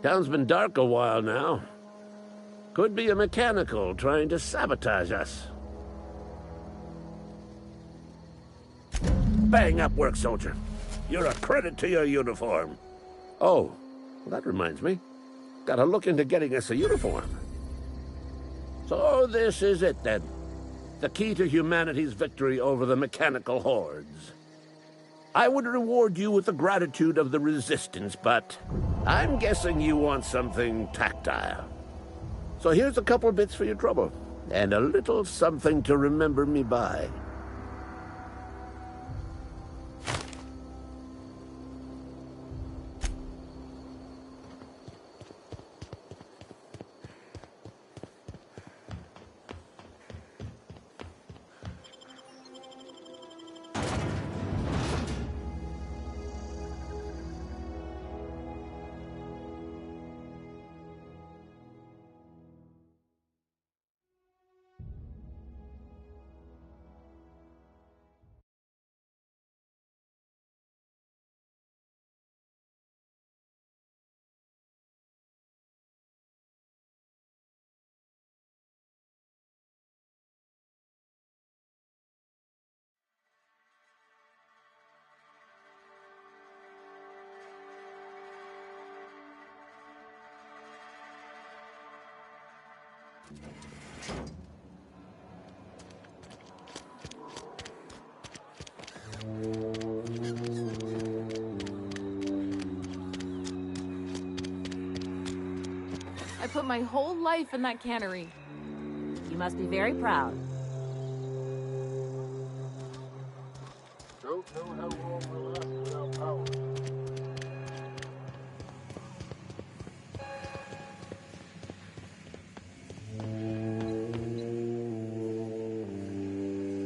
Town's been dark a while now. Could be a mechanical trying to sabotage us. Bang up work, soldier. You're a credit to your uniform. Oh, well, that reminds me. Gotta look into getting us a uniform. So this is it, then. The key to humanity's victory over the mechanical hordes. I would reward you with the gratitude of the Resistance, but I'm guessing you want something tactile. So here's a couple bits for your trouble, and a little something to remember me by. I put my whole life in that cannery. You must be very proud. Don't know how long we'll last without power.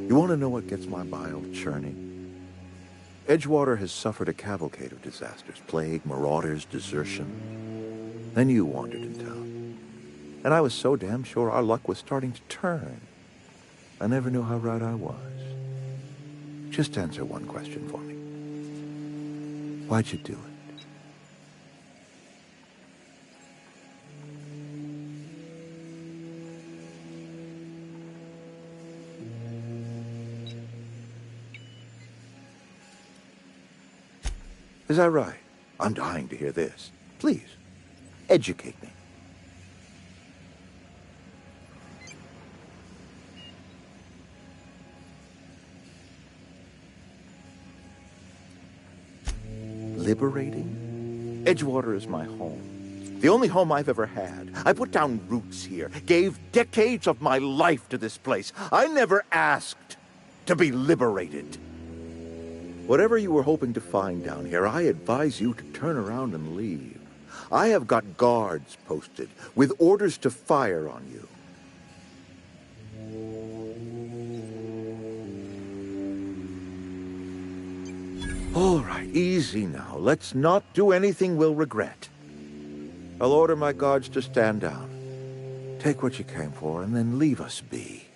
You want to know what gets my bile churning? Edgewater has suffered a cavalcade of disasters. Plague, marauders, desertion. Then you wandered in town. And I was so damn sure our luck was starting to turn. I never knew how right I was. Just answer one question for me. Why'd you do it? Is that right? I'm dying to hear this. Please, educate me. Liberating? Edgewater is my home. The only home I've ever had. I put down roots here, gave decades of my life to this place. I never asked to be liberated. Whatever you were hoping to find down here, I advise you to turn around and leave. I have got guards posted with orders to fire on you. All right, easy now. Let's not do anything we'll regret. I'll order my guards to stand down. Take what you came for and then leave us be.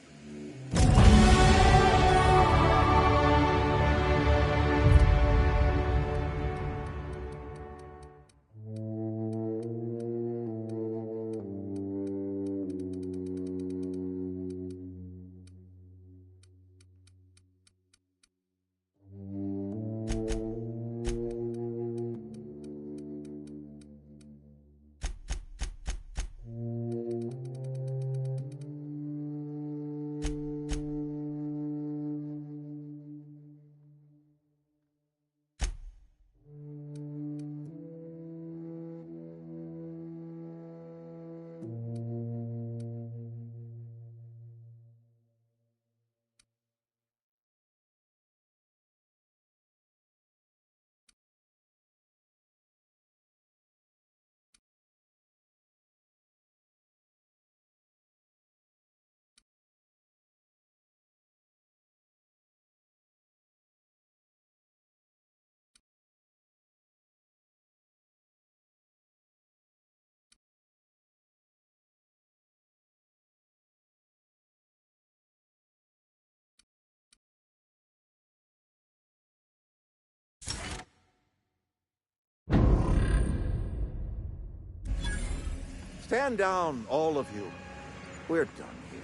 Stand down, all of you. We're done here.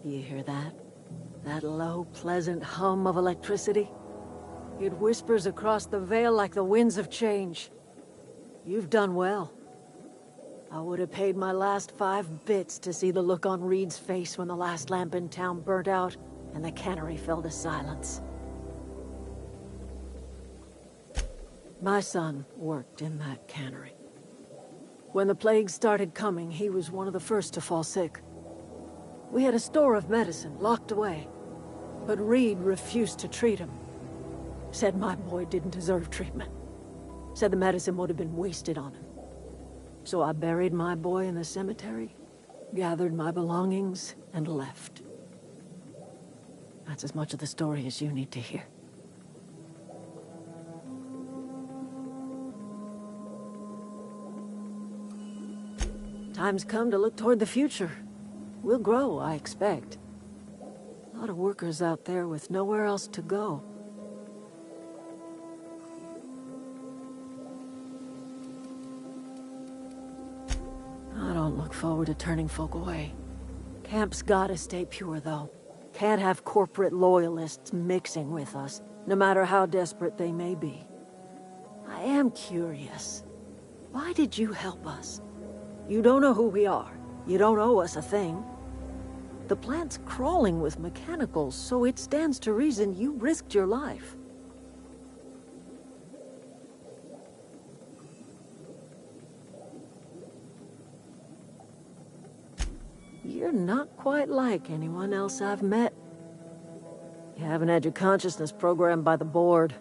You hear that? That low, pleasant hum of electricity? It whispers across the Vale like the winds of change. You've done well. I would have paid my last 5 bits to see the look on Reed's face when the last lamp in town burnt out and the cannery fell to silence. My son worked in that cannery. When the plague started coming, he was one of the first to fall sick. We had a store of medicine locked away, but Reed refused to treat him. Said my boy didn't deserve treatment. Said the medicine would have been wasted on him. So I buried my boy in the cemetery, gathered my belongings, and left. That's as much of the story as you need to hear. Time's come to look toward the future. We'll grow, I expect. A lot of workers out there with nowhere else to go. I don't look forward to turning folk away. Camp's gotta stay pure, though. Can't have corporate loyalists mixing with us, no matter how desperate they may be. I am curious. Why did you help us? You don't know who we are. You don't owe us a thing. The plant's crawling with mechanicals, so it stands to reason you risked your life. You're not quite like anyone else I've met. You haven't had your consciousness programmed by the board.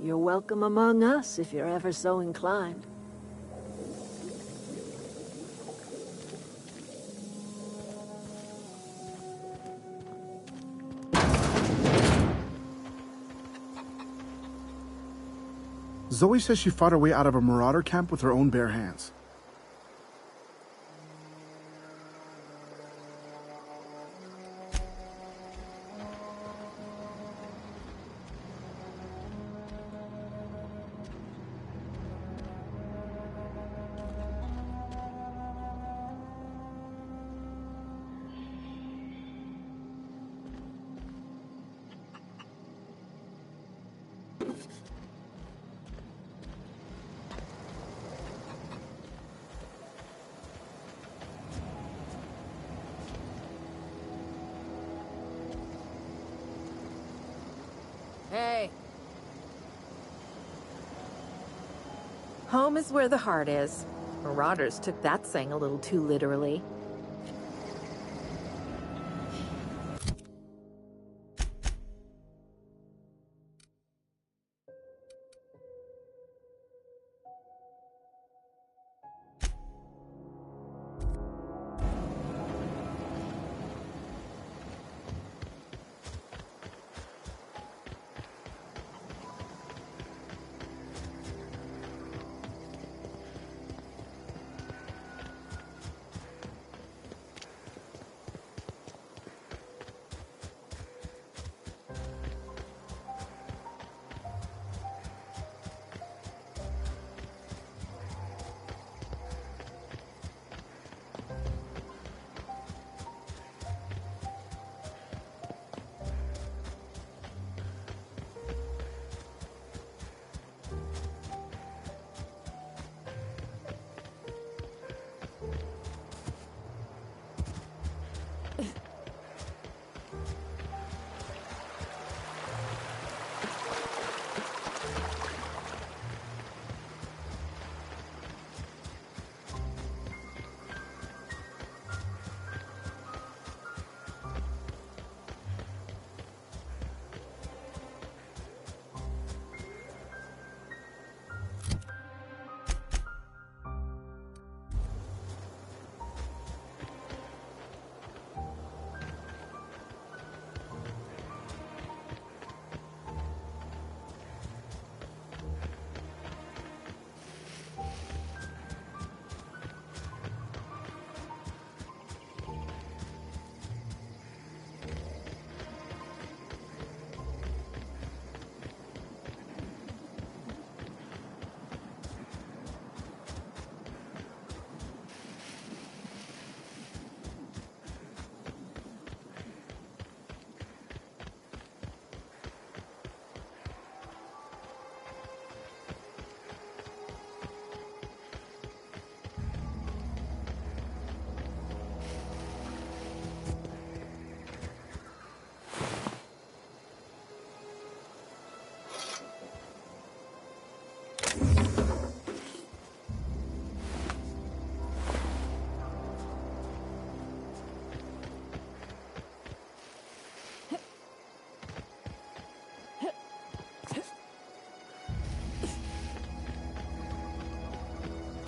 You're welcome among us if you're ever so inclined. Zoe says she fought her way out of a marauder camp with her own bare hands. Hey. Home is where the heart is. Marauders took that saying a little too literally.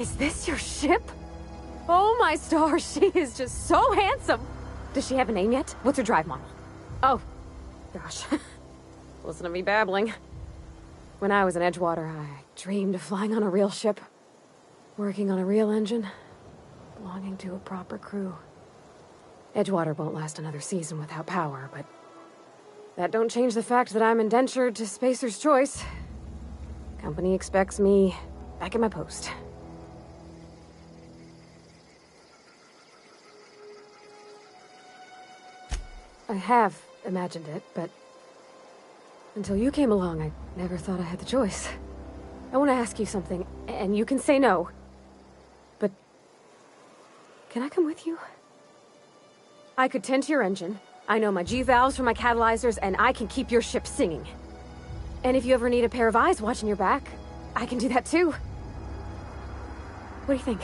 Is this your ship? Oh my stars, she is just so handsome. Does she have a name yet? What's her drive model? Oh, gosh. Listen to me babbling. When I was in Edgewater, I dreamed of flying on a real ship, working on a real engine, belonging to a proper crew. Edgewater won't last another season without power, but that don't change the fact that I'm indentured to Spacer's Choice. Company expects me back at my post. I have imagined it, but until you came along, I never thought I had the choice. I want to ask you something, and you can say no, but can I come with you? I could tend to your engine. I know my G-valves from my catalyzers, and I can keep your ship singing. And if you ever need a pair of eyes watching your back, I can do that too. What do you think?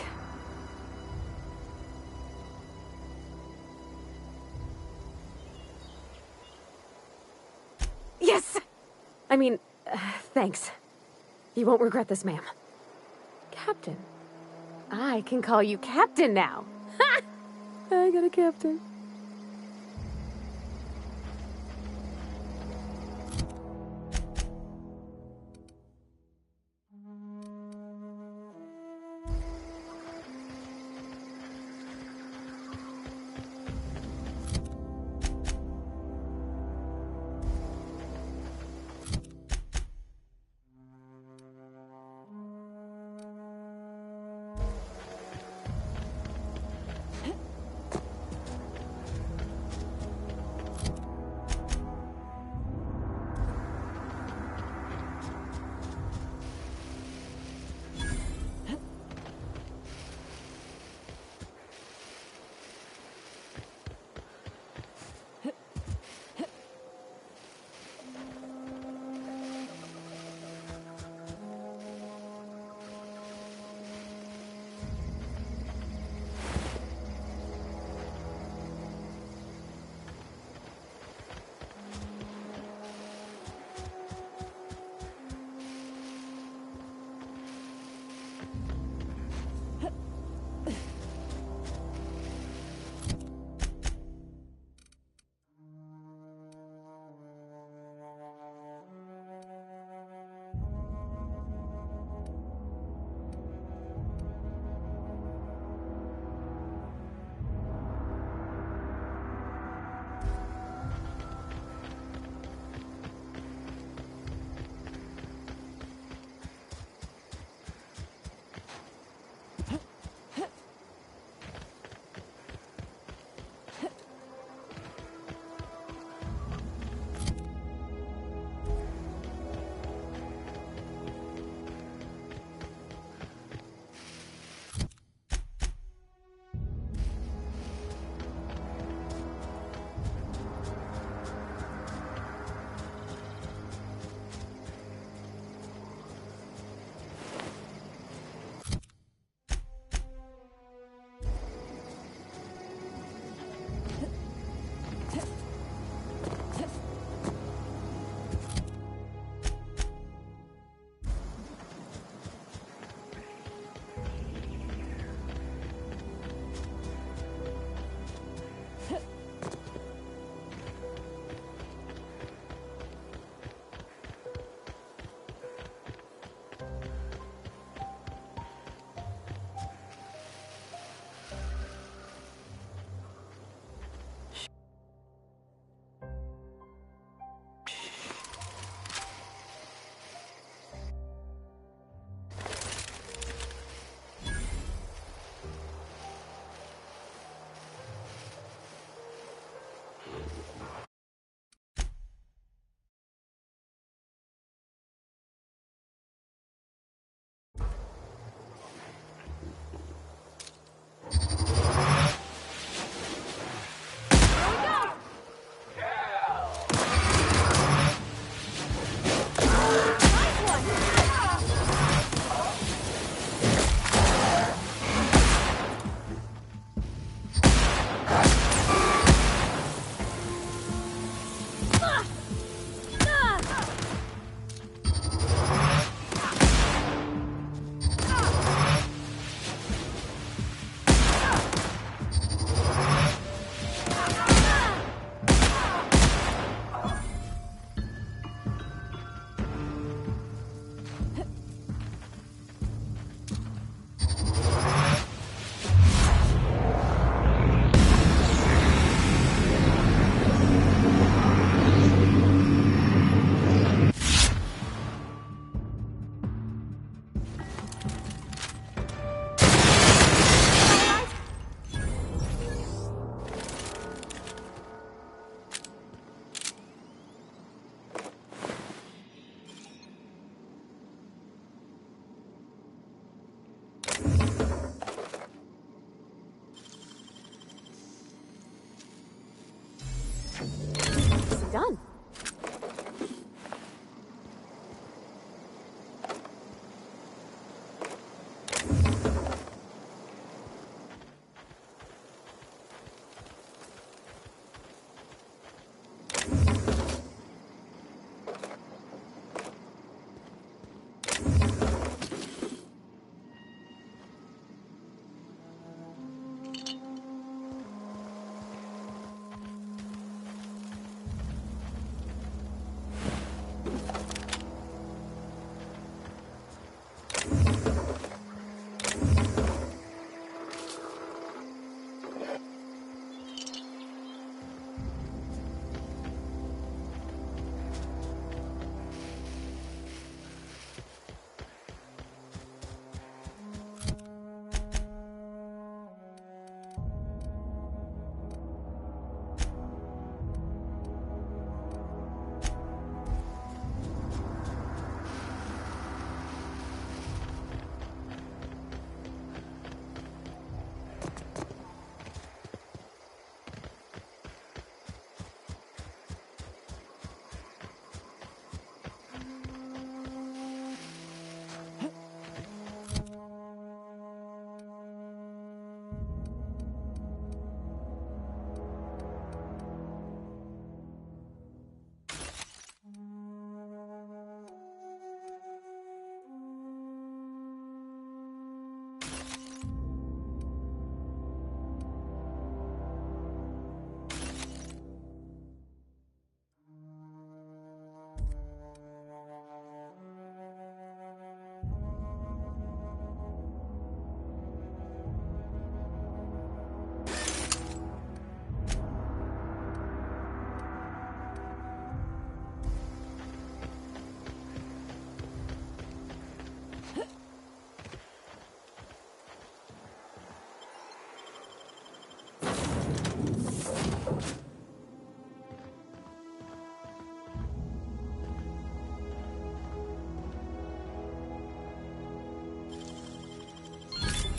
Yes! I mean, thanks. You won't regret this, ma'am. Captain. I can call you Captain now. Ha! I got a captain.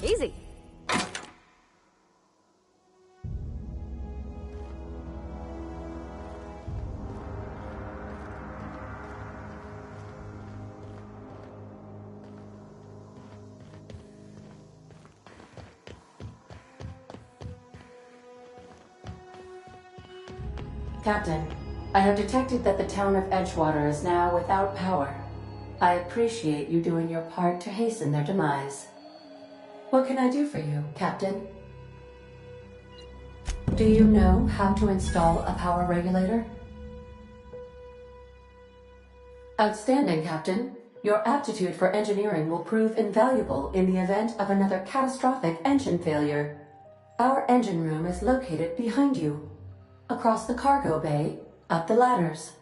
Easy. Captain, I have detected that the town of Edgewater is now without power. I appreciate you doing your part to hasten their demise. What can I do for you, Captain? Do you know how to install a power regulator? Outstanding, Captain. Your aptitude for engineering will prove invaluable in the event of another catastrophic engine failure. Our engine room is located behind you. Across the cargo bay, up the ladders.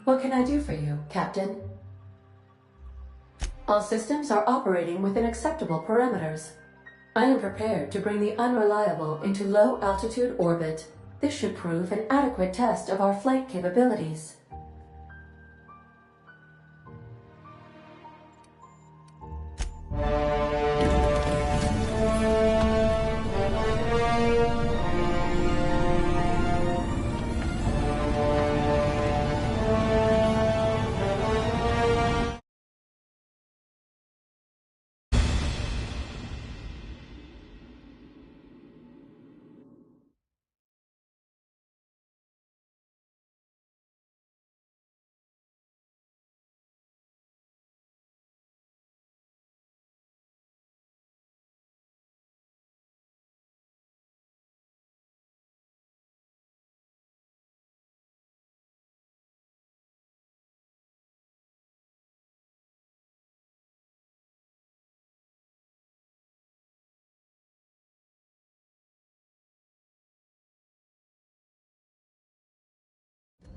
What can I do for you, Captain? All systems are operating within acceptable parameters. I am prepared to bring the Unreliable into low-altitude orbit. This should prove an adequate test of our flight capabilities.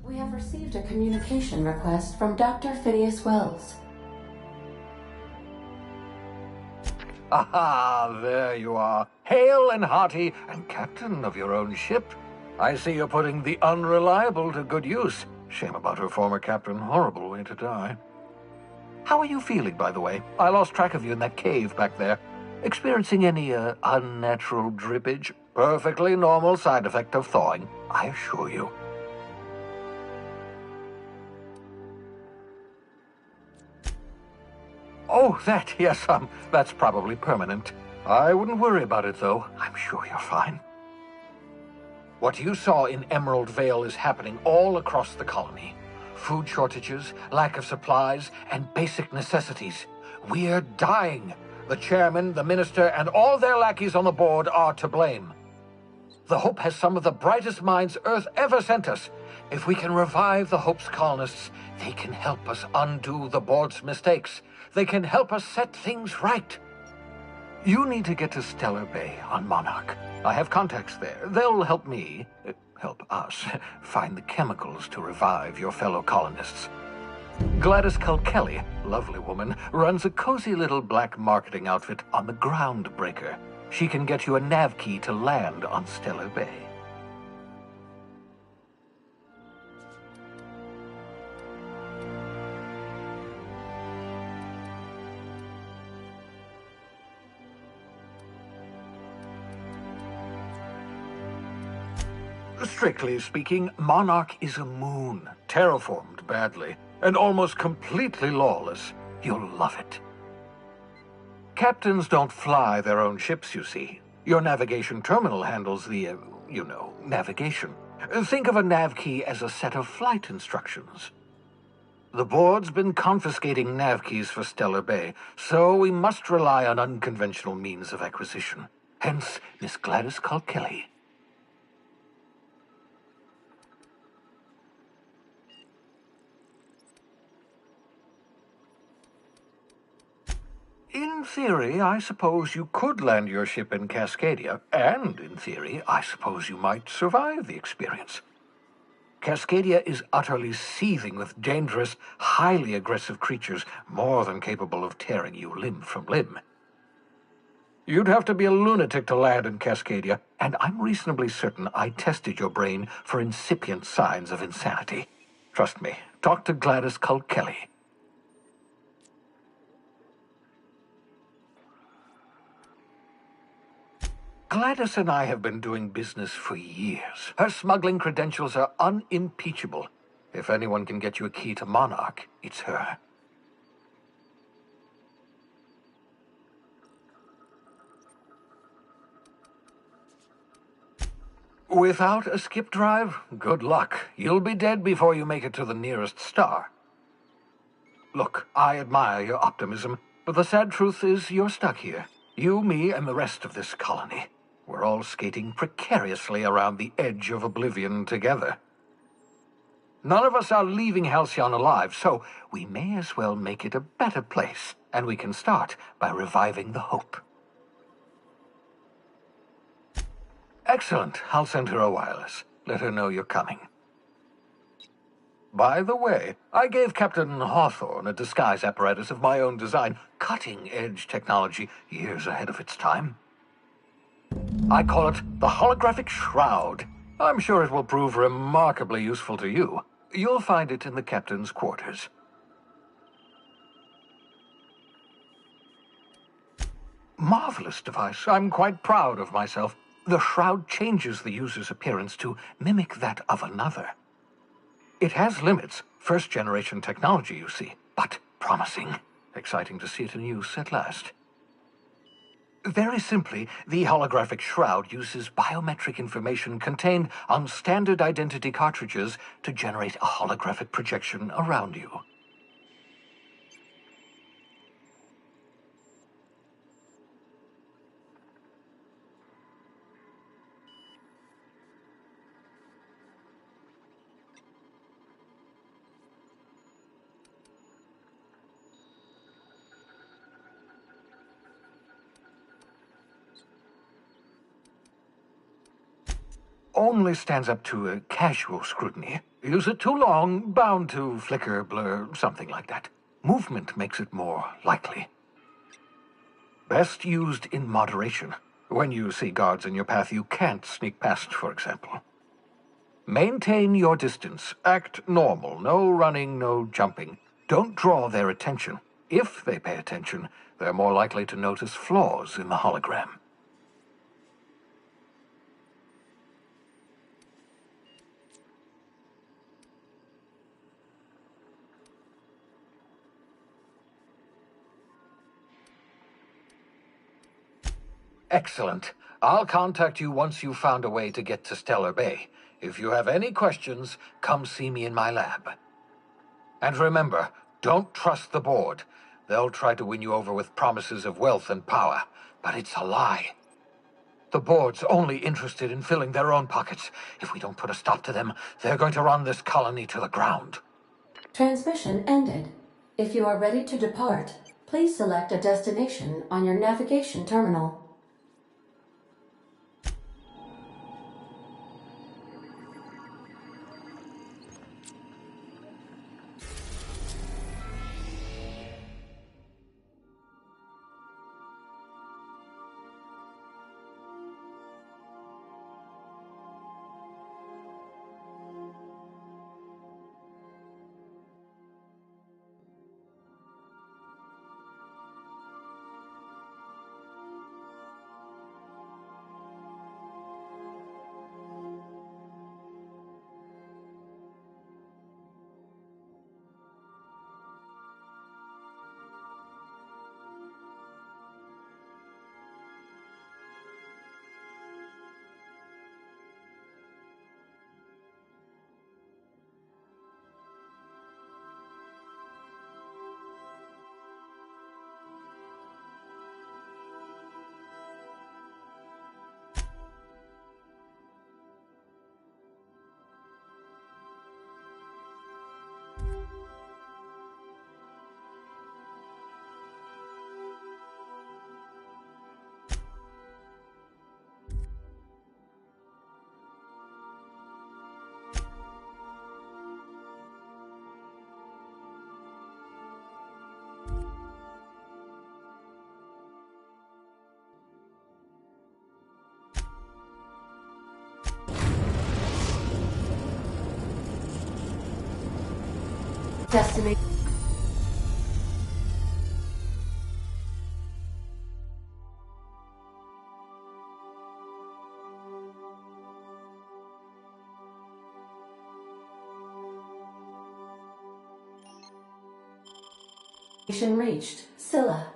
We have received a communication request from Dr. Phineas Wells. Aha, there you are, hale and hearty, and captain of your own ship. I see you're putting the Unreliable to good use. Shame about her former captain, horrible way to die. How are you feeling, by the way? I lost track of you in that cave back there. Experiencing any, unnatural drippage? Perfectly normal side effect of thawing, I assure you. Oh, yes, that's probably permanent. I wouldn't worry about it, though. I'm sure you're fine. What you saw in Emerald Vale is happening all across the colony. Food shortages, lack of supplies, and basic necessities. We're dying. The chairman, the minister, and all their lackeys on the board are to blame. The Hope has some of the brightest minds Earth ever sent us. If we can revive the Hope's colonists, they can help us undo the board's mistakes. They can help us set things right. You need to get to Stellar Bay on Monarch. I have contacts there. They'll help me, help us, find the chemicals to revive your fellow colonists. Gladys Kelly, lovely woman, runs a cozy little black marketing outfit on the Groundbreaker. She can get you a nav key to land on Stellar Bay. Strictly speaking, Monarch is a moon, terraformed badly, and almost completely lawless. You'll love it. Captains don't fly their own ships, you see. Your navigation terminal handles the, navigation. Think of a nav key as a set of flight instructions. The board's been confiscating nav keys for Stellar Bay, so we must rely on unconventional means of acquisition. Hence, Miss Gladys Kelly. In theory, I suppose you could land your ship in Cascadia, and in theory, I suppose you might survive the experience. Cascadia is utterly seething with dangerous, highly aggressive creatures more than capable of tearing you limb from limb. You'd have to be a lunatic to land in Cascadia, and I'm reasonably certain I tested your brain for incipient signs of insanity. Trust me, talk to Gladys Kelly. Gladys and I have been doing business for years. Her smuggling credentials are unimpeachable. If anyone can get you a key to Monarch, it's her. Without a skip drive, good luck. You'll be dead before you make it to the nearest star. Look, I admire your optimism, but the sad truth is you're stuck here. You, me, and the rest of this colony. We're all skating precariously around the edge of oblivion together. None of us are leaving Halcyon alive, so we may as well make it a better place, and we can start by reviving the hope. Excellent. I'll send her a wireless. Let her know you're coming. By the way, I gave Captain Hawthorne a disguise apparatus of my own design, cutting-edge technology years ahead of its time. I call it the holographic shroud. I'm sure it will prove remarkably useful to you. You'll find it in the captain's quarters. Marvelous device. I'm quite proud of myself. The shroud changes the user's appearance to mimic that of another. It has limits, first-generation technology, you see, but promising. Exciting to see it in use at last. Very simply, the holographic shroud uses biometric information contained on standard identity cartridges to generate a holographic projection around you. Only stands up to a casual scrutiny. Use it too long, bound to flicker, blur, something like that. Movement makes it more likely. Best used in moderation. When you see guards in your path you can't sneak past, for example. Maintain your distance. Act normal. No running, no jumping. Don't draw their attention. If they pay attention, they're more likely to notice flaws in the hologram. Excellent. I'll contact you once you've found a way to get to Stellar Bay. If you have any questions, come see me in my lab. And remember, don't trust the board. They'll try to win you over with promises of wealth and power, but it's a lie. The board's only interested in filling their own pockets. If we don't put a stop to them, they're going to run this colony to the ground. Transmission ended. If you are ready to depart, please select a destination on your navigation terminal. Destination reached. Scylla.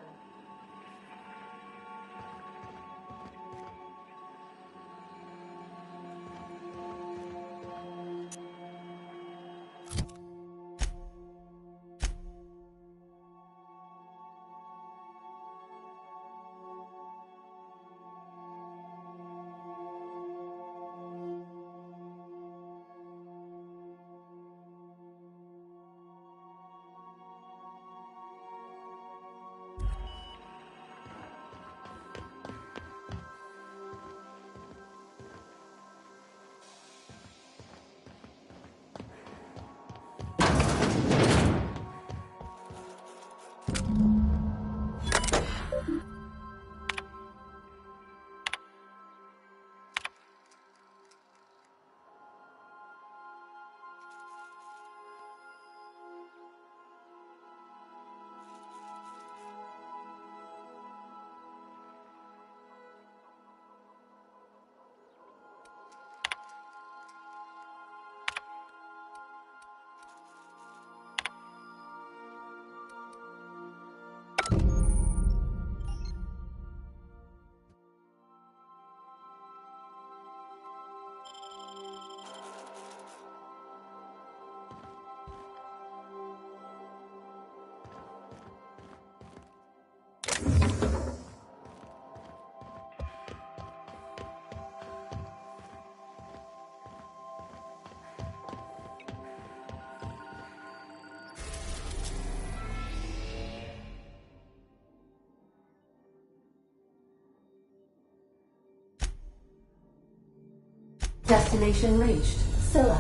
Destination reached. Scylla.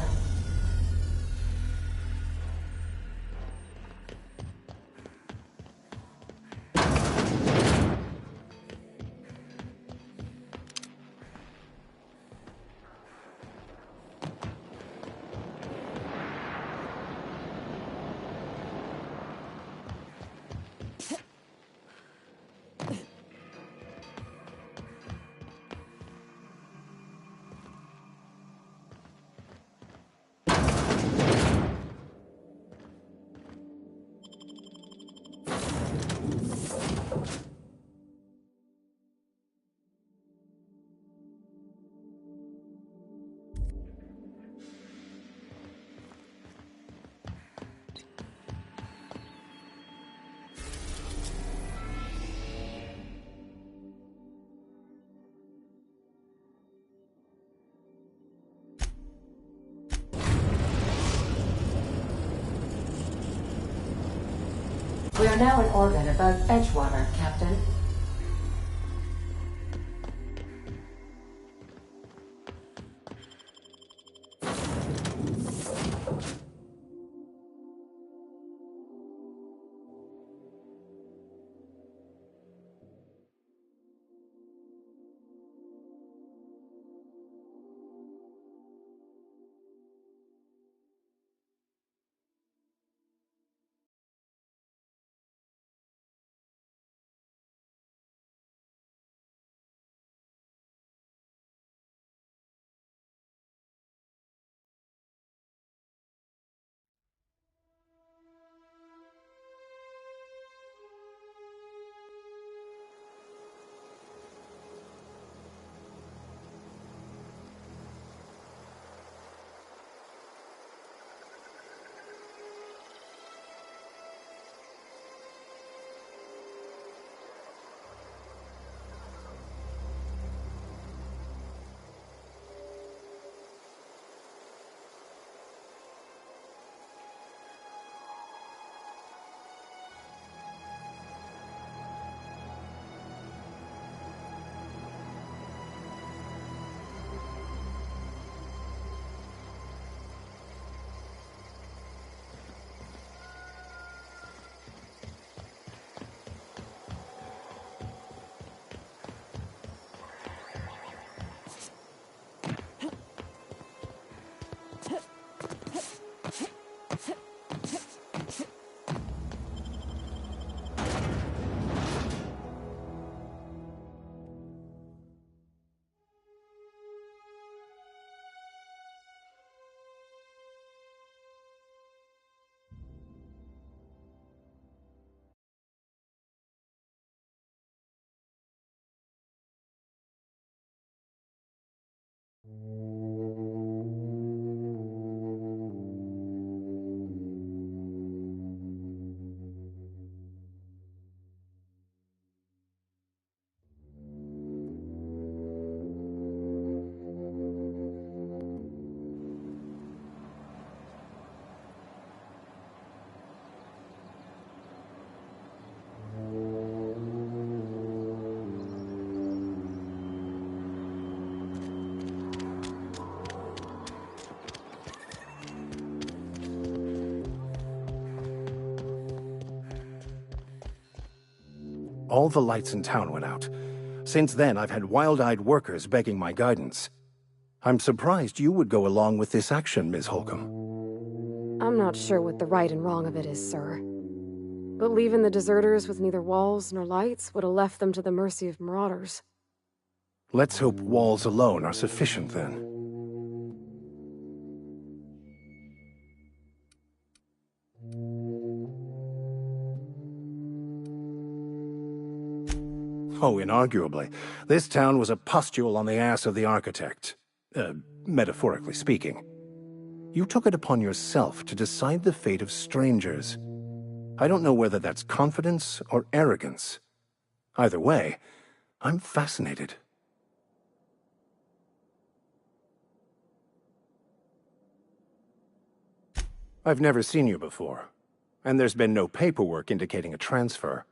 We are now in orbit above Edgewater, Captain. all the lights in town went out. Since then, I've had wild-eyed workers begging my guidance. I'm surprised you would go along with this action, Ms. Holcomb. I'm not sure what the right and wrong of it is, sir. But leaving the deserters with neither walls nor lights would have left them to the mercy of marauders. Let's hope walls alone are sufficient, then. Oh, inarguably. This town was a pustule on the ass of the architect. Metaphorically speaking. You took it upon yourself to decide the fate of strangers. I don't know whether that's confidence or arrogance. Either way, I'm fascinated. I've never seen you before, and there's been no paperwork indicating a transfer.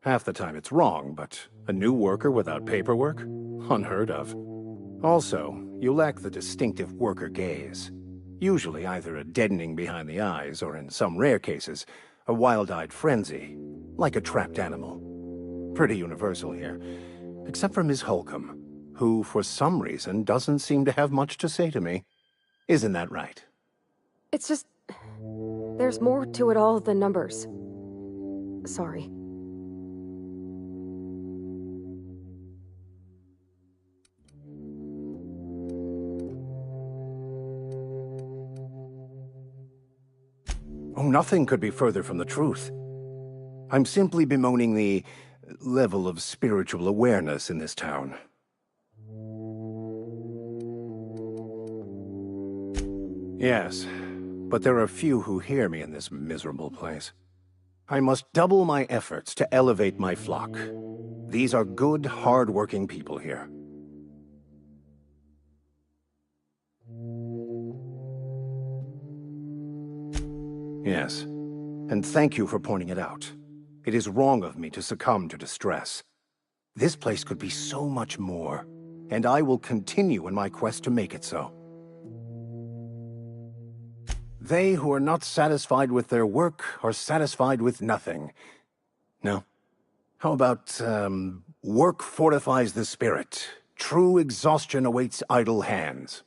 Half the time it's wrong, but a new worker without paperwork? Unheard of. Also, you lack the distinctive worker gaze. Usually either a deadening behind the eyes, or in some rare cases, a wild-eyed frenzy, like a trapped animal. Pretty universal here, except for Ms. Holcomb, who, for some reason, doesn't seem to have much to say to me. Isn't that right? It's just... there's more to it all than numbers. Sorry. Oh, nothing could be further from the truth. I'm simply bemoaning the level of spiritual awareness in this town. Yes, but there are few who hear me in this miserable place. I must double my efforts to elevate my flock. These are good, hard-working people here. Yes, and thank you for pointing it out. It is wrong of me to succumb to distress. This place could be so much more, and I will continue in my quest to make it so. They who are not satisfied with their work are satisfied with nothing. No? How about, work fortifies the spirit. True exhaustion awaits idle hands.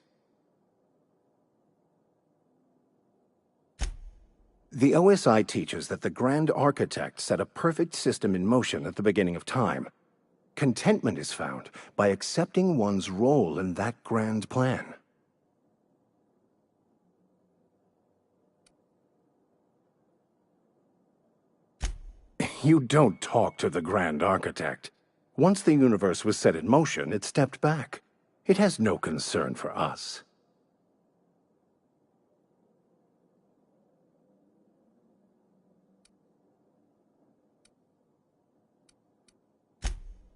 The OSI teaches that the Grand Architect set a perfect system in motion at the beginning of time. Contentment is found by accepting one's role in that grand plan. You don't talk to the Grand Architect. Once the universe was set in motion, it stepped back. It has no concern for us.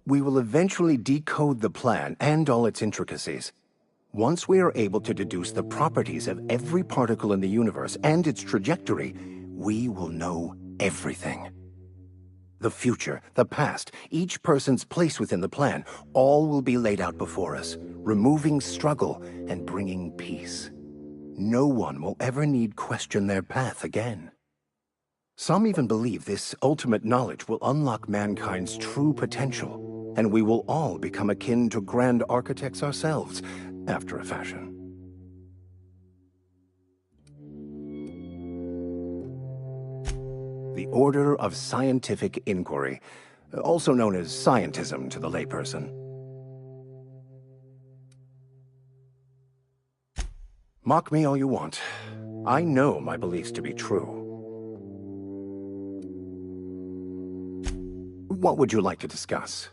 We will eventually decode the plan and all its intricacies. Once we are able to deduce the properties of every particle in the universe and its trajectory, we will know everything. The future, the past, each person's place within the plan, all will be laid out before us, removing struggle and bringing peace. No one will ever need question their path again. Some even believe this ultimate knowledge will unlock mankind's true potential, and we will all become akin to grand architects ourselves, after a fashion. The Order of Scientific Inquiry, also known as scientism to the layperson. Mock me all you want. I know my beliefs to be true. What would you like to discuss?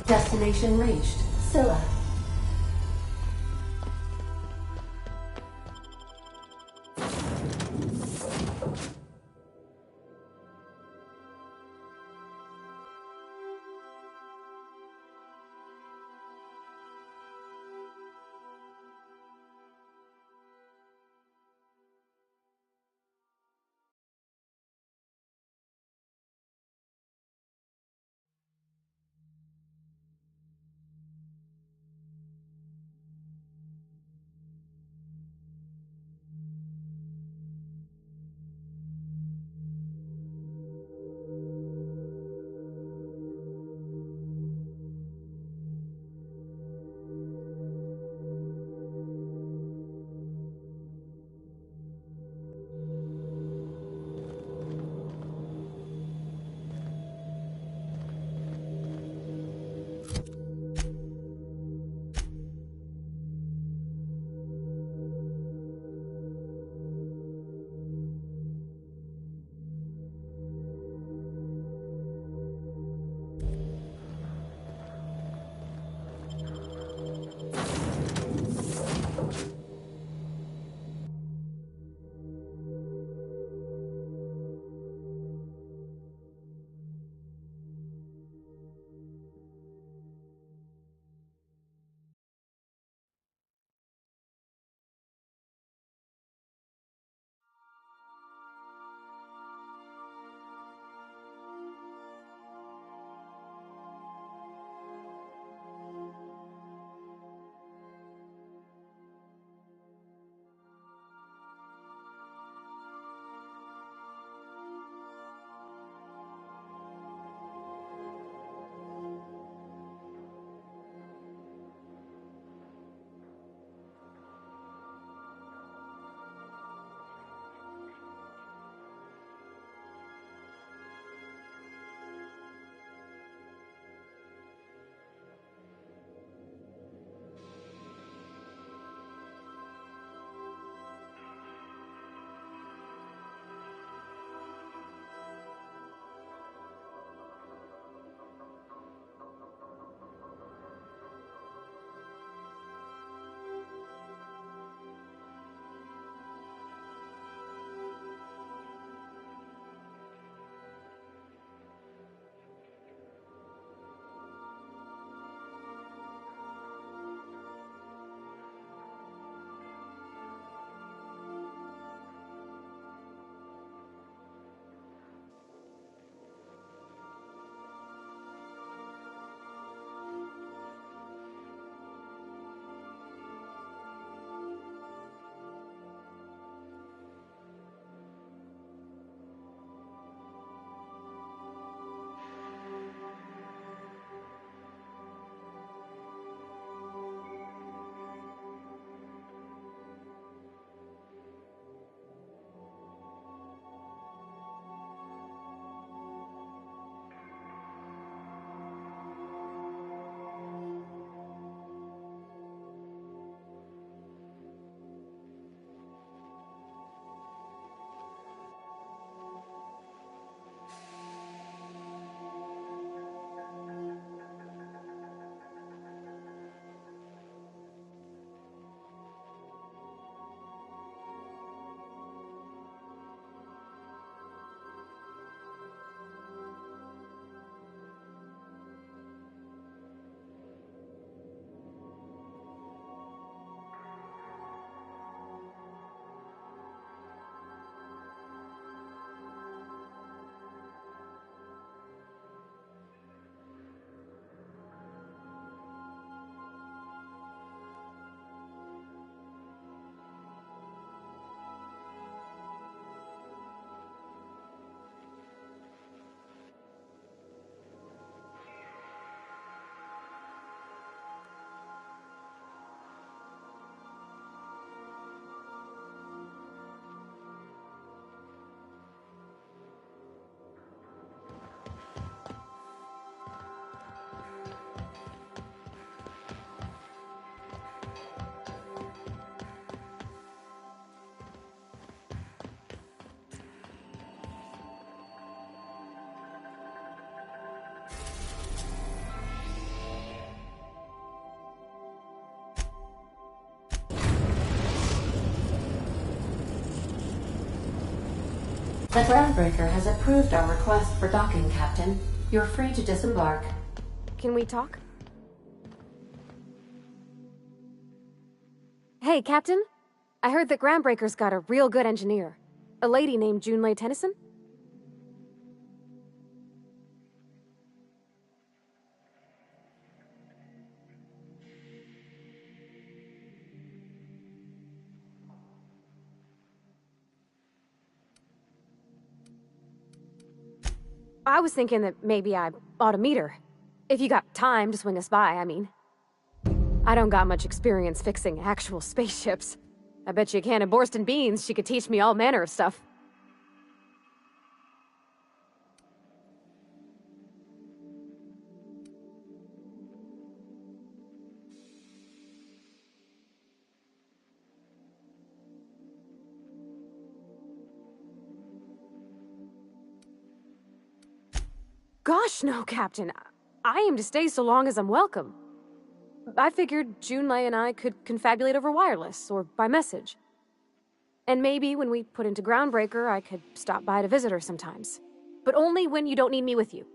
Destination reached. Scylla. The groundbreaker has approved our request for docking, Captain. You're free to disembark. Can we talk? Hey, Captain. I heard that Groundbreaker's got a real good engineer. A lady named Junlei Tennyson? I was thinking that maybe I ought to meet her. If you got time to swing us by, I mean. I don't got much experience fixing actual spaceships. I bet you a can of Borston beans she could teach me all manner of stuff. Gosh, no, Captain. I aim to stay so long as I'm welcome. I figured Junlei and I could confabulate over wireless, or by message. And maybe when we put into Groundbreaker, I could stop by to visit her sometimes. But only when you don't need me with you.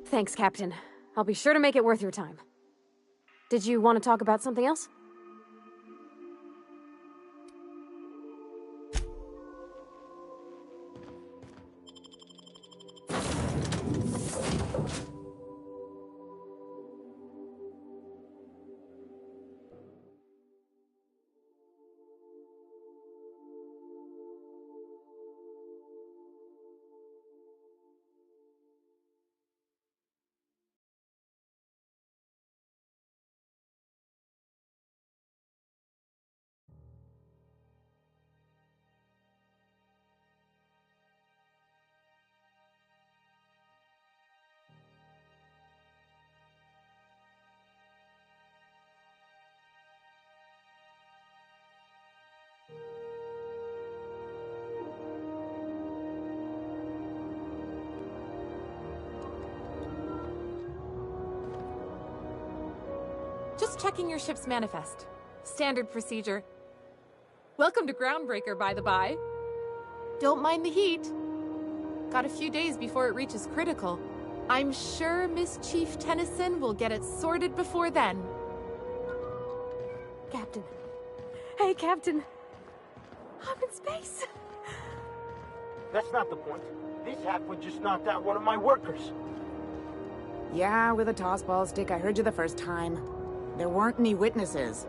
Thanks, Captain. I'll be sure to make it worth your time. Did you want to talk about something else? Just checking your ship's manifest. Standard procedure. Welcome to Groundbreaker, by the by. Don't mind the heat. Got a few days before it reaches critical. I'm sure Miss Chief Tennyson will get it sorted before then. Captain. Hey, Captain. I'm in space. That's not the point. This halfwit just knocked out one of my workers. Yeah, with a tossball stick, I heard you the first time. There weren't any witnesses.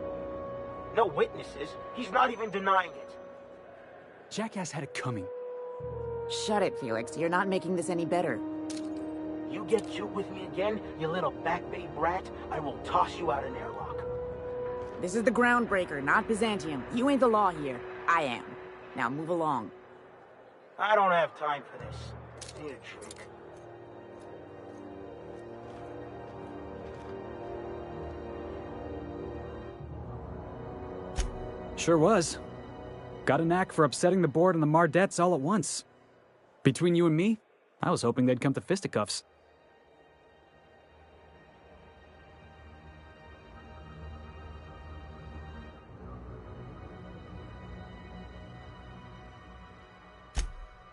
No witnesses? He's not even denying it. Jackass had it coming. Shut it, Felix. You're not making this any better. You get cute with me again, you little back-bay brat, I will toss you out an airlock. This is the Groundbreaker, not Byzantium. You ain't the law here. I am. Now move along. I don't have time for this. Need a drink. Sure was. Got a knack for upsetting the board and the Mardettes all at once. Between you and me, I was hoping they'd come to fisticuffs.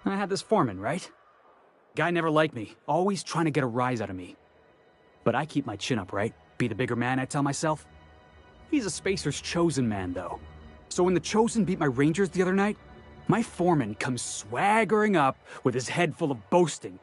I had this foreman, right? Guy never liked me, always trying to get a rise out of me. But I keep my chin up, right? Be the bigger man, I tell myself. He's a Spacer's chosen man, though. So when the Chosen beat my Rangers the other night, my foreman comes swaggering up with his head full of boasting.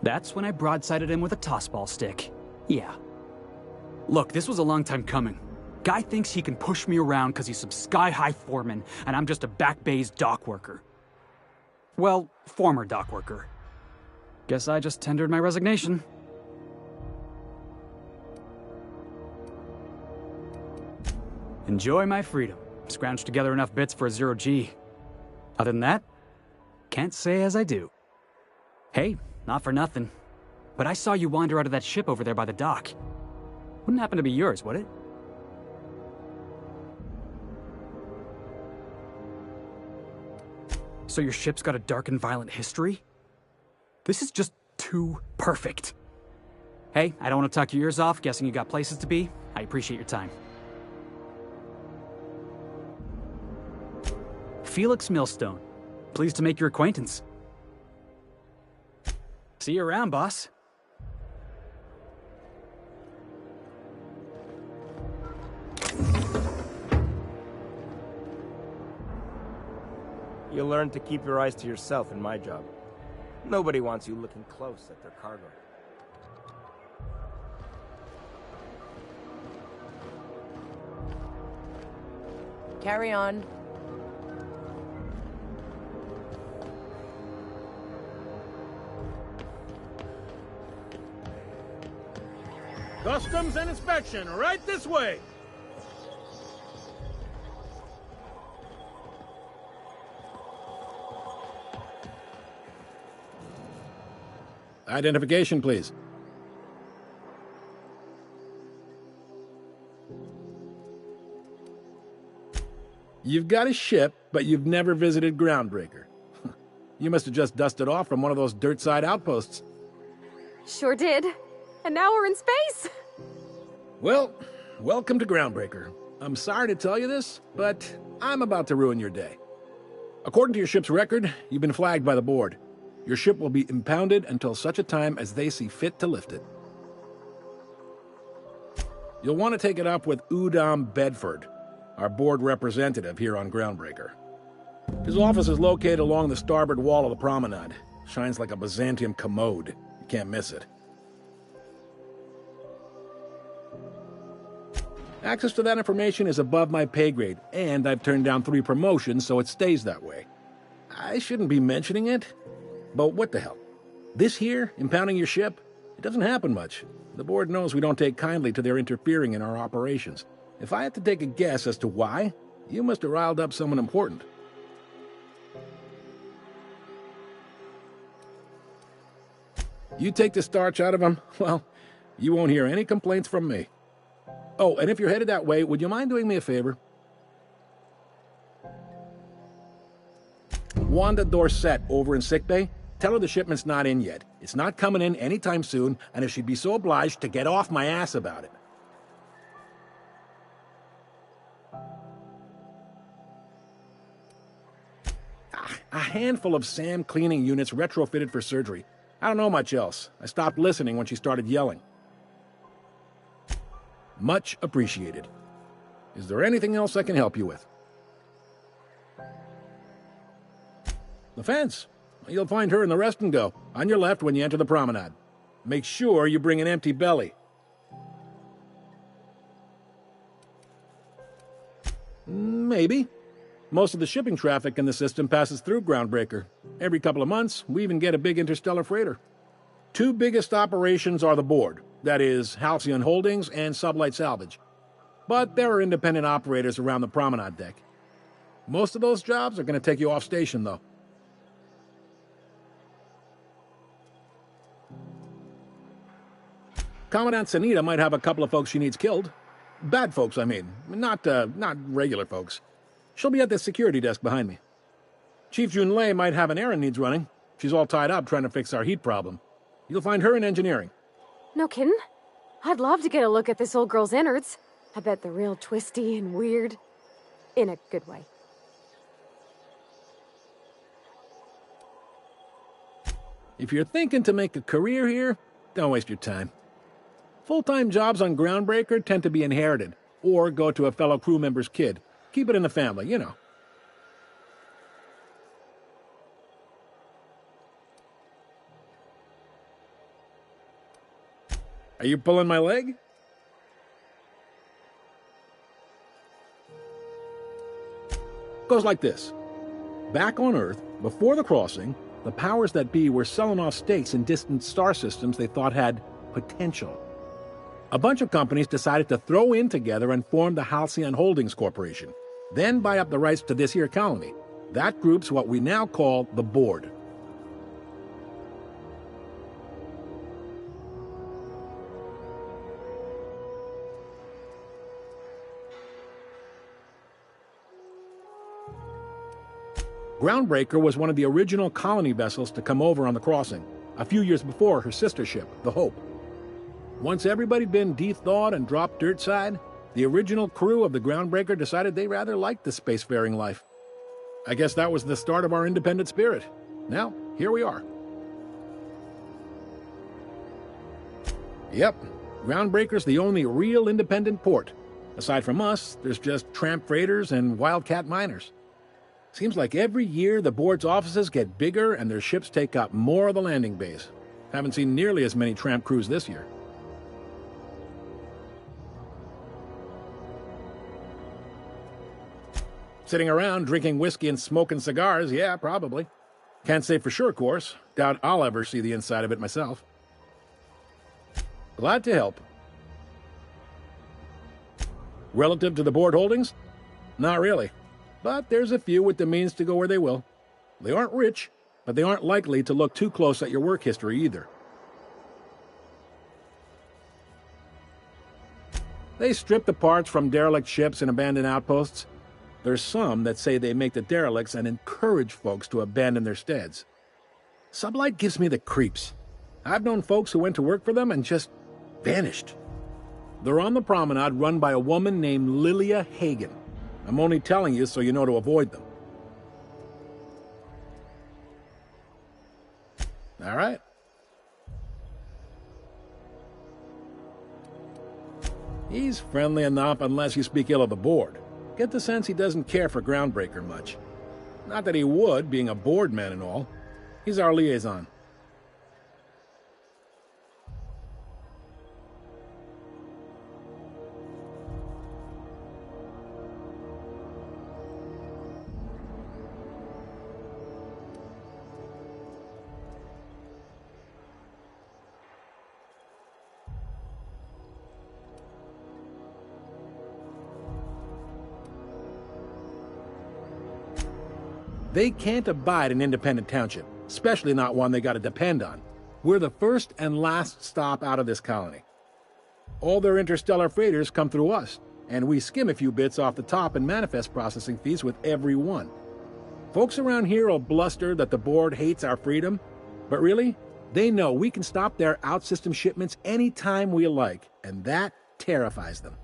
That's when I broadsided him with a tossball stick. Yeah. Look, this was a long time coming. Guy thinks he can push me around because he's some sky-high foreman, and I'm just a back bay's dock worker. Well, former dock worker. Guess I just tendered my resignation. Enjoy my freedom. Scrounged together enough bits for a 0G. Other than that, can't say as I do. Hey, not for nothing, but I saw you wander out of that ship over there by the dock. Wouldn't happen to be yours, would it? So your ship's got a dark and violent history? This is just too perfect. Hey, I don't want to talk your ears off, guessing you got places to be. I appreciate your time. Felix Millstone. Pleased to make your acquaintance. See you around, boss. You learn to keep your eyes to yourself in my job. Nobody wants you looking close at their cargo. Carry on. Customs and inspection, right this way. Identification, please. You've got a ship, but you've never visited Groundbreaker. You must have just dusted off from one of those dirt-side outposts. Sure did. And now we're in space. Well, welcome to Groundbreaker. I'm sorry to tell you this, but I'm about to ruin your day. According to your ship's record, you've been flagged by the board. Your ship will be impounded until such a time as they see fit to lift it. You'll want to take it up with Udom Bedford, our board representative here on Groundbreaker. His office is located along the starboard wall of the promenade. Shines like a Byzantium commode. You can't miss it. Access to that information is above my pay grade, and I've turned down 3 promotions, so it stays that way. I shouldn't be mentioning it, but what the hell? This here, impounding your ship, it doesn't happen much. The board knows we don't take kindly to their interfering in our operations. If I had to take a guess as to why, you must have riled up someone important. You take the starch out of them, well, you won't hear any complaints from me. Oh, and if you're headed that way, would you mind doing me a favor? Wanda Dorset over in sickbay, tell her the shipment's not in yet. It's not coming in anytime soon, and if she'd be so obliged to get off my ass about it. A handful of SAM cleaning units retrofitted for surgery. I don't know much else. I stopped listening when she started yelling. Much appreciated. Is there anything else I can help you with? The fence. You'll find her in the rest and go, on your left when you enter the promenade. Make sure you bring an empty belly. Maybe. Most of the shipping traffic in the system passes through Groundbreaker. Every couple of months, we even get a big interstellar freighter. 2 biggest operations are the board, that is, Halcyon Holdings and Sublight Salvage. But there are independent operators around the promenade deck. Most of those jobs are going to take you off station, though. Commandant Sanita might have a couple of folks she needs killed. Bad folks, I mean. Not regular folks. She'll be at the security desk behind me. Chief Junlei might have an errand needs running. She's all tied up trying to fix our heat problem. You'll find her in engineering. No kidding? I'd love to get a look at this old girl's innards. I bet they're real twisty and weird. In a good way. If you're thinking to make a career here, don't waste your time. Full-time jobs on Groundbreaker tend to be inherited, or go to a fellow crew member's kid. Keep it in the family, you know. Are you pulling my leg? Goes like this. Back on Earth, before the crossing, the powers that be were selling off stakes in distant star systems they thought had potential. A bunch of companies decided to throw in together and form the Halcyon Holdings Corporation, then buy up the rights to this here colony. That group's what we now call the Board. Groundbreaker was one of the original colony vessels to come over on the crossing, a few years before her sister ship, the Hope. Once everybody'd been de-thawed and dropped dirt side, the original crew of the Groundbreaker decided they rather liked the spacefaring life. I guess that was the start of our independent spirit. Now, here we are. Yep, Groundbreaker's the only real independent port. Aside from us, there's just tramp freighters and wildcat miners. Seems like every year the board's offices get bigger and their ships take up more of the landing bays. Haven't seen nearly as many tramp crews this year. Sitting around drinking whiskey and smoking cigars, yeah, probably. Can't say for sure, of course. Doubt I'll ever see the inside of it myself. Glad to help. Relative to the board holdings? Not really. But there's a few with the means to go where they will. They aren't rich, but they aren't likely to look too close at your work history either. They strip the parts from derelict ships and abandoned outposts. There's some that say they make the derelicts and encourage folks to abandon their steads. Sublight gives me the creeps. I've known folks who went to work for them and just vanished. They're on the promenade run by a woman named Lilia Hagen. I'm only telling you so you know to avoid them. All right. He's friendly enough unless you speak ill of the board. Get the sense he doesn't care for Groundbreaker much. Not that he would, being a board man and all. He's our liaison. They can't abide an independent township, especially not one they gotta depend on. We're the first and last stop out of this colony. All their interstellar freighters come through us, and we skim a few bits off the top in manifest processing fees with every one. Folks around here will bluster that the board hates our freedom, but really, they know we can stop their out-system shipments anytime we like, and that terrifies them.